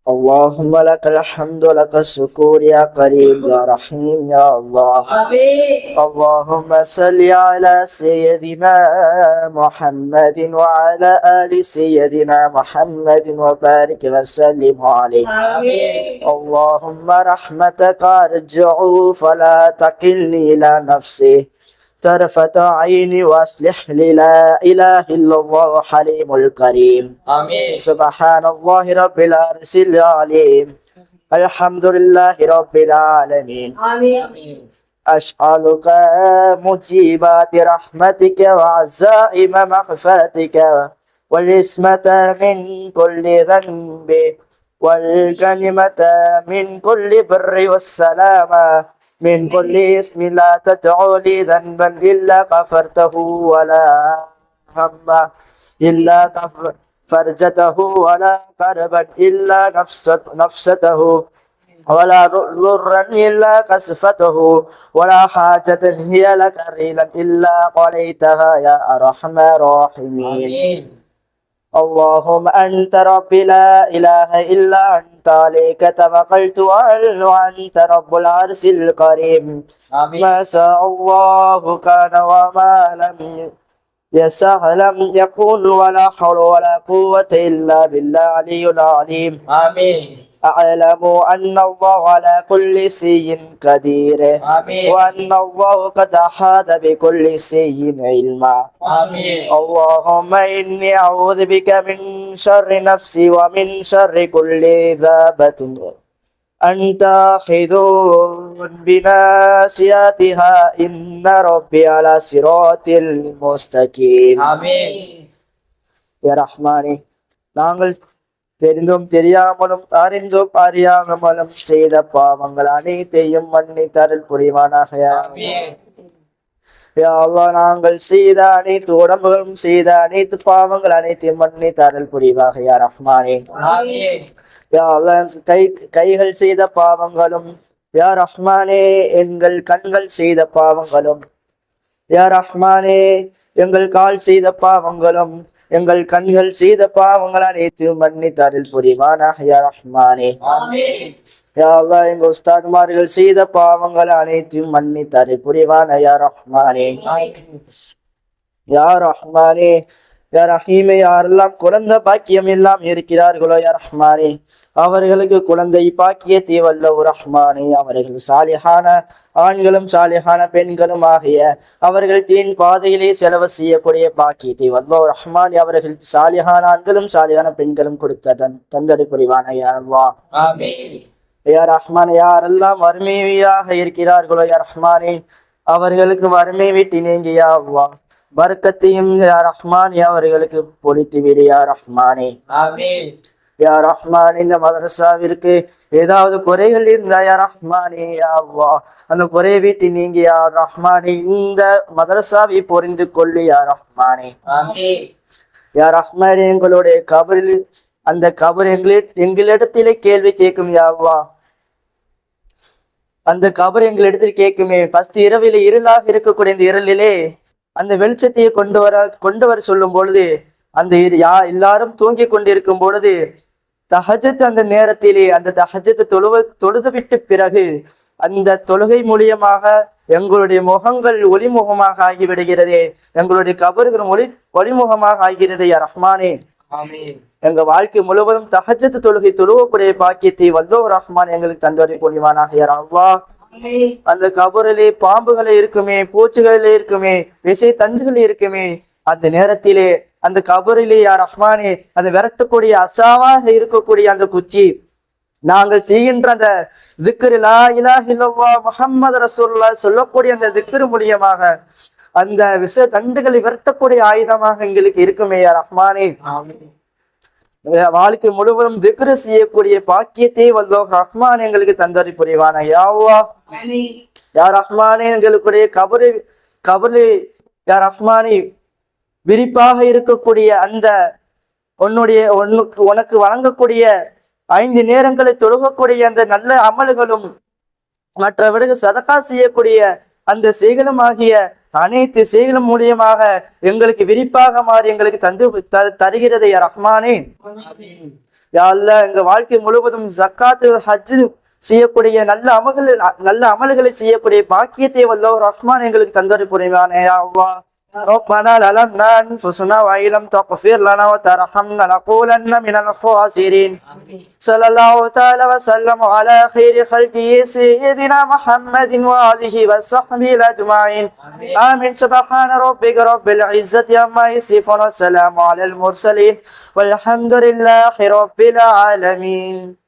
اللهم لك الحمد لك الشكر يا قريب يا رحيم يا الله. آمين. اللهم صل على سيدنا محمد وعلى آل سيدنا محمد وبارك وسلم عليه. آمين. اللهم رحمتك أرجو فلا تكلني إلى نفسي طرفة عيني واصلح لي لا إله إلا الله حليم الكريم. آمين. سبحان الله رب العرش العظيم. الحمد لله رب العالمين. آمين. أسألك مجيبات رحمتك وعزائم مغفرتك والعصمة من كل ذنب والكلمة من كل بر والسلامة من كل اسم لا تدعو لي ذنبا إلا غفرته ولا هم إلا فرجته ولا كربا إلا نفسته ولا ضرا إلا كسفته ولا حاجة هي لك ريلا إلا قضيتها يا أرحم الراحمين. اللهم أنت ربي لا إله إلا أنت عليك توكلت وأنت رب العرش الكريم. ما شاء الله كان وما لم يشأ لم يكن ولا حول ولا قوة إلا بالله العلي العظيم. آمين. أعلم أن الله على كل شيء قدير. آمين. وأن الله قد أحاط بكل شيء علما. آمين. اللهم إني أعوذ بك من شر نفسي ومن شر كل ذابة أنت آخذ بناصيتها إن ربي على صراط المستقيم. آمين. يا رحماني நாங்கள் தெரிந்தும் தெரியாமலும் அறிந்தும் அறியாமலும் செய்த பாவங்கள் அனைத்தையும் மன்னித்தருள் புரிவானாக. யா அல்லாஹ் நாங்கள் செய்த அனைத்து உடம்புகளும் செய்த அனைத்து பாவங்கள் அனைத்தையும் மன்னித்தருள் புரிவாக யா ரஹ்மானே. யா அல்லாஹ் கைகள் செய்த பாவங்களும் யா ரஹ்மானே எங்கள் கண்கள் செய்த பாவங்களும் யா ரஹ்மானே எங்கள் கால் செய்த பாவங்களும் எங்கள் கண்கள் செய்த பாவங்கள் அனைத்தையும் மன்னித்தருள் புரிவானாக யா ரஹ்மானே. யா அல்லாஹ் எங்க உஸ்தாதுமார்கள் செய்த பாவங்கள் அனைத்தையும் மன்னித்தருள் புரிவானா யா ரஹ்மானே. யா ரஹ்மானே யா ரஹீமே யாரெல்லாம் குழந்தை பாக்கியம் எல்லாம் இருக்கிறார்களோ யா ரஹ்மானே அவர்களுக்கு குழந்தை பாக்கியத்தை வல்ல ரஹ்மானே. அவர்கள் சாலிஹான ஆண்களும் சாலிஹான பெண்களும் ஆகிய அவர்கள் தீன் பாதையிலே செலவு செய்யக்கூடிய பாக்கியத்தை வல்ல ரஹ்மானே. அவர்கள் சாலிஹான ஆண்களும் சாலிஹான பெண்களும் கொடுத்த தந்தடி புரிவான யா அல்லாஹ். ஆமீன். யா ரஹ்மானே யாரெல்லாம் வறுமையாக இருக்கிறார்களோ யா ரஹ்மானே அவர்களுக்கு வறுமை விட்டு நீங்கி யா அல்லாஹ் பரக்கத்தையும் யா ரஹ்மானே அவர்களுக்கு பொழித்து விடு யா ரஹ்மானே. ஆமீன். யா ரஹ்மான் இந்த மதரசாவிற்கு ஏதாவது குறைகள் இருந்தா யா ரஹ்மானே யா அல்லாஹ் அந்த குறையை விட்டு நீங்க யா ரஹ்மானே இந்த மதரசாவை புரிந்து கொள்ளு யா ரஹ்மானே. ஆமீன். யா ரஹ்மானே எங்களுடைய கபரில் அந்த கபர் எங்களிடத்திலே கேள்வி கேட்கும் யா அல்லாஹ் அந்த கபர் எங்களிடத்தில் கேட்குமே. ஃபர்ஸ்ட் இரவிலே இருளாக இருக்கக்கூடிய இந்த இருளிலே அந்த வெளிச்சத்தையே கொண்டு வர சொல்லும் பொழுது அந்த எல்லாரும் தூங்கி கொண்டிருக்கும் பொழுது தஹஜத் அந்த நேரத்திலே அந்த தஹஜத் தொழுது விட்டு பிறகு அந்த தொழுகை மூலியமாக எங்களுடைய முகங்கள் ஒளிமுகமாக ஆகிவிடுகிறதே. எங்களுடைய கபர்கள் ஒளிமுகமாக ஆகிறது யா ரஹ்மானே. ஆமீன். எங்க வாழ்க்கை முழுவதும் தஹஜத் தொழுகை தொழுவக்கூடிய பாக்கியத்தை வல்லோ ரஹ்மான் எங்களுக்கு தந்தவரை புரிவானாக யா அல்லாஹ். அந்த கபரிலே பாம்புகளே இருக்குமே, பூச்சிகளே இருக்குமே, விசை தண்டுகளே இருக்குமே. அந்த நேரத்திலே அந்த கபரிலே யா ரஹ்மானே அந்த விரட்டக்கூடிய அசாவாக இருக்கக்கூடிய அந்த குச்சி நாங்கள் செய்கின்ற அந்த திக்ரு லா இலாஹ இல்லல்லாஹ் முஹம்மது ரசூலுல்லாஹ் சொல்லக்கூடிய அந்த திக்ரு மூலியமாக அந்த விஷ தண்டுகளை விரட்டக்கூடிய ஆயுதமாக எங்களுக்கு இருக்குமே யா ரஹ்மானே. வாழ்க்கை முழுவதும் திக்ரு செய்யக்கூடிய பாக்கியத்தை வல்லோ ரஹ்மான் எங்களுக்கு தந்தரி புரிவானா யா அல்லாஹ். யா ரஹ்மானே எங்களுடைய கபரு யா ரஹ்மானே விரிப்பாக இருக்கக்கூடிய அந்த உனக்கு வழங்கக்கூடிய 5 நேரங்களை தொழுகக்கூடிய அந்த நல்ல அமல்களும் மற்றவர்களுக்கு சதகா செய்யக்கூடிய அந்த செய்களும் ஆகிய அனைத்து செய்களும் மூலியமாக எங்களுக்கு விரிப்பாக மாறி எங்களுக்கு தருகிறது யா ரஹ்மானே. யா அல்லாஹ் எங்க வாழ்க்கை முழுவதும் ஜக்காத்து ஹஜ் செய்யக்கூடிய நல்ல அமல்களை செய்யக்கூடிய பாக்கியத்தை வல்லவர் ரஹ்மான் எங்களுக்கு தந்தரி புரிவானே. யா அல்லாஹ் ربنا ظلمنا أنفسنا وإن لم تغفر لنا وترحمنا لنكونن من الخاسرين. صلى الله تعالى وسلم على خير خلقه سيدنا محمد وآله وصحبه أجمعين. آمين. سبحان ربك رب العزة عما يصفون والسلام على المرسلين والحمد لله رب العالمين.